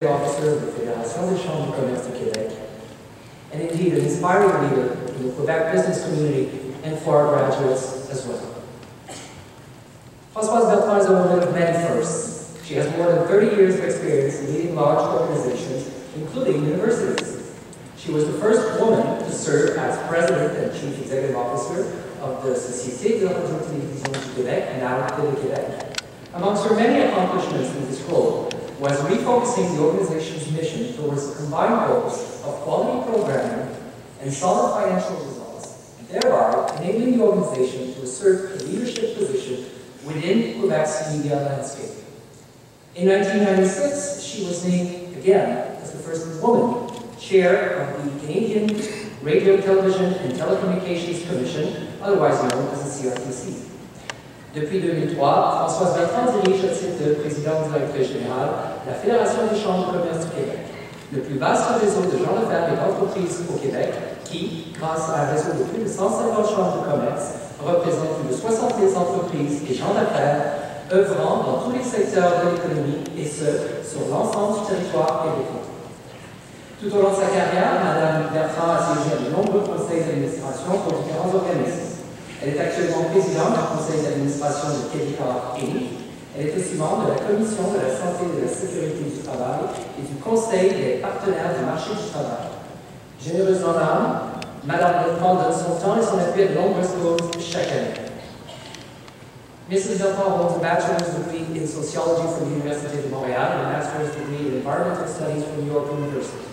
officer of the Fédération des chambres de commerce du Québec, and indeed an inspiring leader in the Quebec business community and for our graduates as well. Françoise Bertrand is a woman of many firsts. She has more than 30 years of experience leading large organizations, including universities. She was the first woman to serve as President and Chief Executive Officer of the Société de la Radio-Télévision du Québec, now Télé-Québec. Amongst her many accomplishments in this role was refocusing the organization's mission towards the combined goals of quality programming and solid financial results, thereby enabling the organization to assert a leadership position within Quebec's media landscape. In 1996, she was named again as the first woman chair of the Canadian Radio, Television and Telecommunications Commission, otherwise known as the CRTC. Depuis 2003, Françoise Bertrand dirige à titre de présidente directrice générale la Fédération des chambres de commerce du Québec, le plus vaste réseau de gens d'affaires et d'entreprises au Québec qui, grâce à un réseau de plus de 150 chambres de commerce, représente plus de 70 entreprises et gens d'affaires œuvrant dans tous les secteurs de l'économie et ce, sur l'ensemble du territoire québécois. Tout au long de sa carrière, Mme Bertrand a siégé à de nombreux conseils d'administration pour différents organismes. Elle est actuellement présidente du conseil d'administration de Québécois Inc. Elle est aussi membre de la commission de la santé et de la sécurité du travail et du conseil des partenaires du marché du travail. Généreuse en âme, Mme Bertrand donne son temps et son appui à de nombreuses causes chaque année. Mrs. Bertrand holds a bachelor's degree in sociology from the University of Montreal and a master's degree in environmental studies from York University.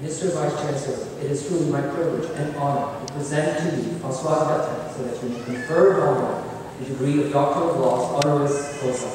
Mr. Vice Chancellor, it is truly my privilege and honor to present to you Françoise Bertrand so that you may confer upon her the degree of Doctor of Laws honoris causa.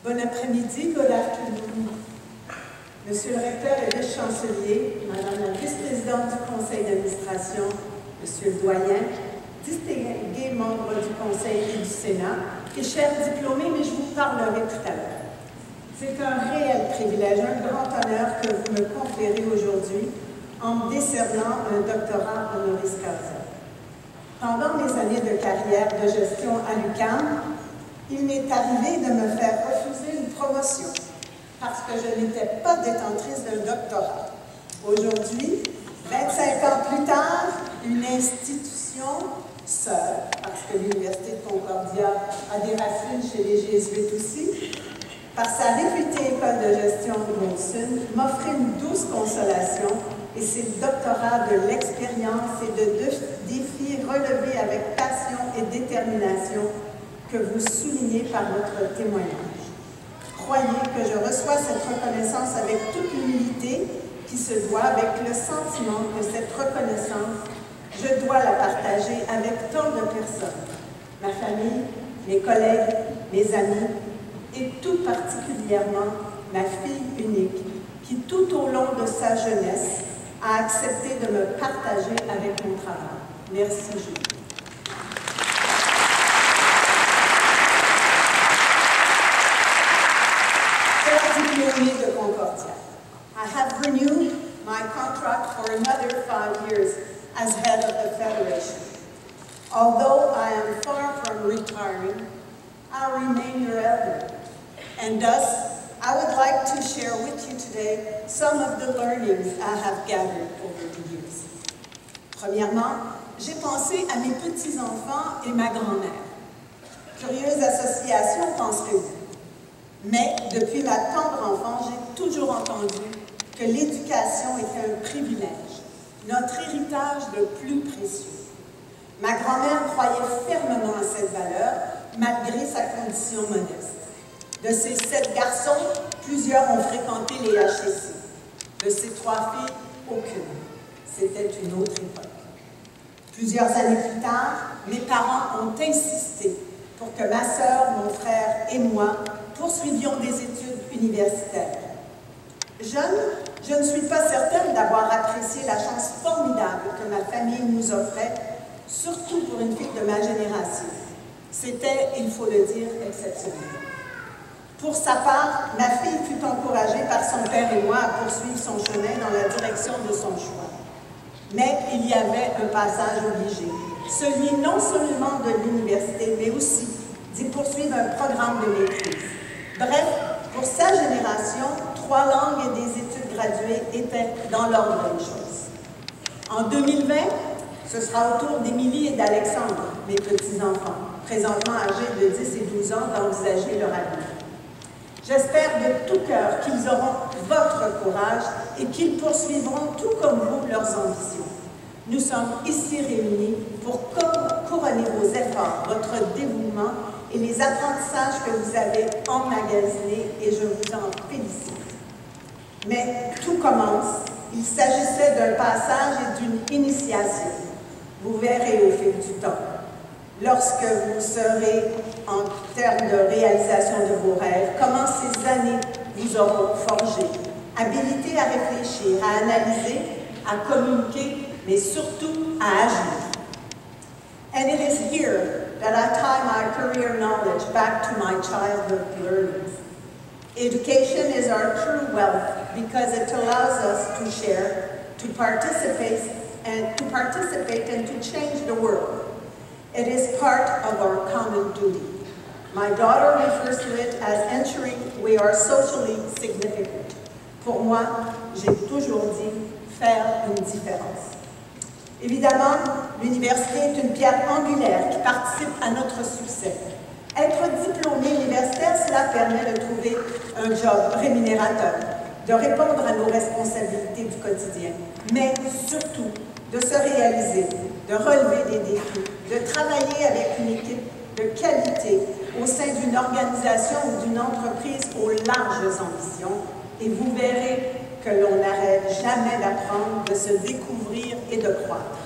Bon après-midi, good afternoon. Monsieur le recteur et vice-chancelier, Madame la vice-présidente du conseil d'administration, Monsieur le doyen, distingués membres du conseil et du Sénat, et chers diplômés, mais je vous parlerai tout à l'heure. C'est un réel privilège, un grand honneur que vous me conférez aujourd'hui en me décernant un doctorat honoris causa. Pendant mes années de carrière de gestion à l'UQAM, il m'est arrivé de me faire refuser une promotion parce que je n'étais pas détentrice d'un doctorat. Aujourd'hui, 25 ans plus tard, une institution seule, parce que l'Université de Concordia a des racines chez les Jésuites aussi, par sa réputée école de gestion de Molson, m'offrait une douce consolation et c'est le doctorat de l'expérience et de défis relevés avec passion et détermination que vous soulignez par votre témoignage. Croyez que je reçois cette reconnaissance avec toute l'humilité qui se doit, avec le sentiment que cette reconnaissance, je dois la partager avec tant de personnes, ma famille, mes collègues, mes amis, et tout particulièrement ma fille unique, qui tout au long de sa jeunesse a accepté de me partager avec mon travail. Merci, Julie. De Concordia. I have renewed my contract for another 5 years as head of the Federation. Although I am far from retiring, I remain your elder, and thus I would like to share with you today some of the learnings I have gathered over the years. Premièrement, j'ai pensé à mes petits-enfants et ma grand-mère. Curieuse association, penserez-vous. Mais depuis ma tendre enfance, j'ai toujours entendu que l'éducation était un privilège notre héritage le plus précieux. Ma grand-mère croyait fermement à cette valeur, malgré sa condition modeste. De ses 7 garçons, plusieurs ont fréquenté les HCC. De ses 3 filles, aucune. C'était une autre époque. Plusieurs années plus tard, mes parents ont insisté pour que ma sœur, mon frère et moi poursuivions des études universitaires. Jeune, je ne suis pas certaine d'avoir apprécié la chance formidable que ma famille nous offrait, surtout pour une fille de ma génération. C'était, il faut le dire, exceptionnel. Pour sa part, ma fille fut encouragée par son père et moi à poursuivre son chemin dans la direction de son choix. Mais il y avait un passage obligé, celui non seulement de l'université, mais aussi d'y poursuivre un programme de maîtrise. Bref, pour sa génération, 3 langues et des études graduées étaient dans l'ordre des choses. En 2020, ce sera au tour d'Émilie et d'Alexandre, mes petits-enfants, présentement âgés de 10 et 12 ans, d'envisager leur avenir. J'espère de tout cœur qu'ils auront votre courage et qu'ils poursuivront tout comme vous leurs ambitions. Nous sommes ici réunis pour couronner vos efforts, votre dévouement et les apprentissages que vous avez emmagasinés, et je vous en félicite. Mais tout commence. Il s'agissait d'un passage et d'une initiation. Vous verrez au fil du temps. Lorsque vous serez en termes de réalisation de vos rêves, comment ces années vous auront forgé, habilité à réfléchir, à analyser, à communiquer, mais surtout à agir. And it is here that I tie my career knowledge back to my childhood learnings. Education is our true wealth because it allows us to share, to participate and to change the world. It is part of our common duty. My daughter refers to it as ensuring we are socially significant. Pour moi, j'ai toujours dit faire une différence. Évidemment, l'université est une pierre angulaire qui participe à notre succès. Être diplômé universitaire, cela permet de trouver un job rémunérateur, de répondre à nos responsabilités du quotidien, mais surtout de se réaliser, de relever des défis, de travailler avec une équipe de qualité au sein d'une organisation ou d'une entreprise aux larges ambitions, et vous verrez que l'on n'arrête jamais d'apprendre, de se découvrir et de croître.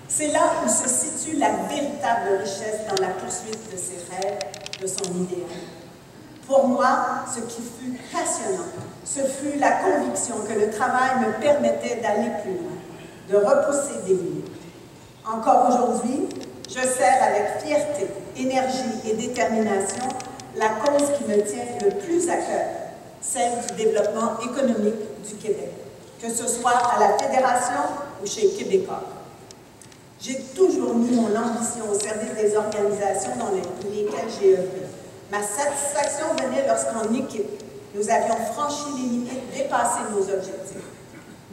C'est là où se situe la véritable richesse dans la poursuite de ses rêves, de son idéal. Pour moi, ce qui fut passionnant, ce fut la conviction que le travail me permettait d'aller plus loin, de repousser des limites. Encore aujourd'hui, je sers avec fierté, énergie et détermination la cause qui me tient le plus à cœur, celle du développement économique du Québec, que ce soit à la Fédération ou chez Québécois. J'ai toujours mis mon ambition au service des organisations dans lesquelles j'ai œuvré. Ma satisfaction venait lorsqu'en équipe, nous avions franchi les limites, dépassé nos objectifs.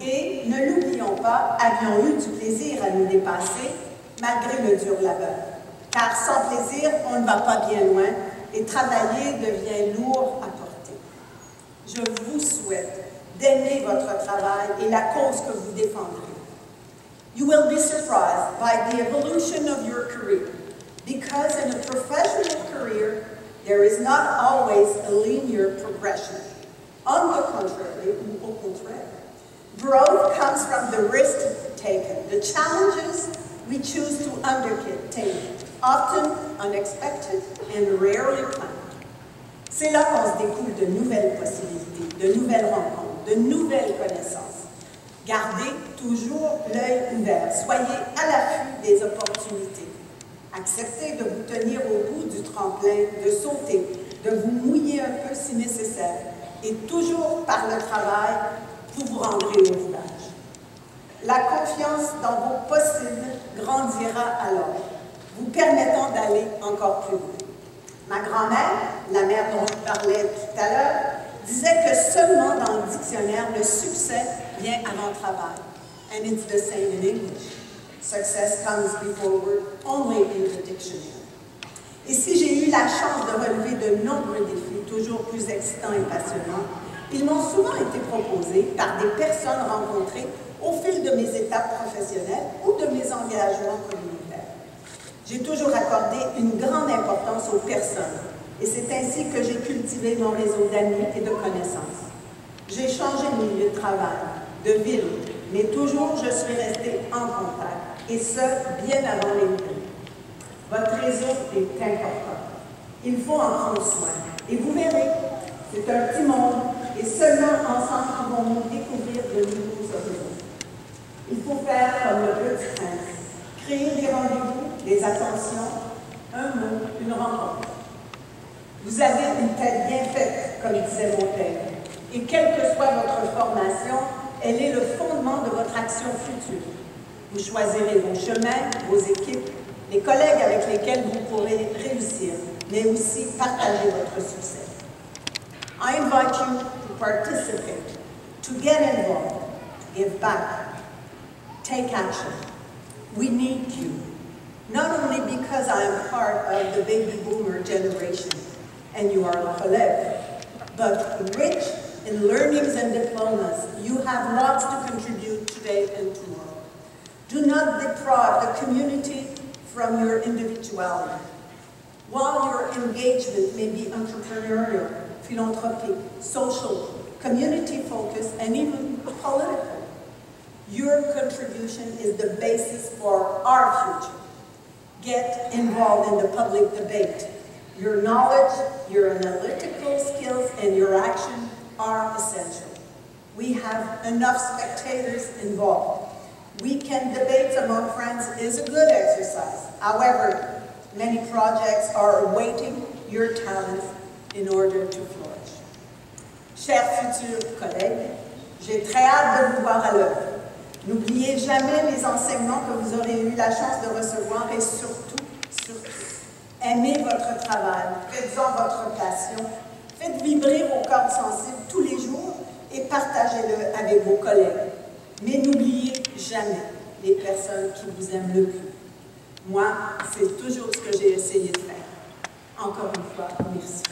Et, ne l'oublions pas, avions eu du plaisir à nous dépasser, malgré le dur labeur. Car sans plaisir, on ne va pas bien loin et travailler devient lourd à porter. Je vous souhaite d'aimer votre travail et la cause que vous défendrez. You will be surprised by the evolution of your career, because in a professional career, there is not always a linear progression. On the contrary, au contraire, growth comes from the risk taken, the challenges we choose to undertake, often unexpected and rarely planned. C'est là qu'on se découvre de nouvelles possibilités, de nouvelles rencontres, de nouvelles connaissances. Gardez toujours l'œil ouvert, soyez à l'affût des opportunités. Acceptez de vous tenir au bout du tremplin, de sauter, de vous mouiller un peu si nécessaire, et toujours par le travail, vous vous rendrez au village. La confiance dans vos possibles grandira alors, vous permettant d'aller encore plus loin. Ma grand-mère, la mère dont je parlais tout à l'heure, disait que seulement dans le dictionnaire, le succès vient avant travail. And it's the same in English. Success comes before work, only in the dictionary. Et si j'ai eu la chance de relever de nombreux défis, toujours plus excitants et passionnants, ils m'ont souvent été proposés par des personnes rencontrées au fil de mes étapes professionnelles ou de mes engagements communautaires. J'ai toujours accordé une grande importance aux personnes et c'est ainsi que j'ai cultivé mon réseau d'amis et de connaissances. J'ai changé de milieu de travail, de ville, mais toujours je suis restée en contact et ce, bien avant les LinkedIn. Votre réseau est important. Il faut en prendre soin. Et vous verrez, c'est un petit monde et seulement ensemble pouvons-nous découvrir de nouveaux horizons. Il faut faire comme le Petit Prince, créer des rendez-vous, des attentions, un mot, une rencontre. Vous avez une tête bien faite, comme disait Montaigne, et quelle que soit votre formation, elle est le fondement de votre action future. Vous choisirez vos chemins, vos équipes, les collègues avec lesquels vous pourrez réussir, mais aussi partager votre succès. I invite you to participate, to get involved, to give back, take action. We need you, not only because I am part of the baby boomer generation, and you are collègue, but rich in learnings and diplomas, you have lots to contribute today and tomorrow. Do not deprive the community from your individuality. While your engagement may be entrepreneurial, philanthropic, social, community-focused, and even political, your contribution is the basis for our future. Get involved in the public debate. Your knowledge, your analytical skills, and your action are essential. We have enough spectators involved. Weekend debates among friends is a good exercise. However, many projects are awaiting your talents in order to flourish. Chers futurs collègues, j'ai très hâte de vous voir à l'œuvre. N'oubliez jamais les enseignements que vous aurez eu la chance de recevoir et surtout, aimez votre travail, faites-en votre passion, faites vibrer vos cordes sensibles tous les jours et partagez-le avec vos collègues. Mais n'oubliez jamais les personnes qui vous aiment le plus. Moi, c'est toujours ce que j'ai essayé de faire. Encore une fois, merci.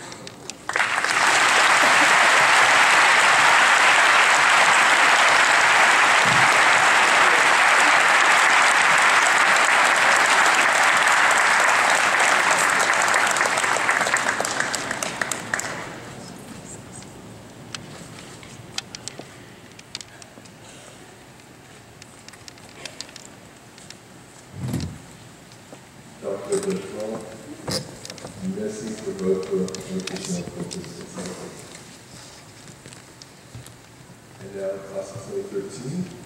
Dr. Bertrand, merci pour votre invitation professionnelle. And now, class of 2013.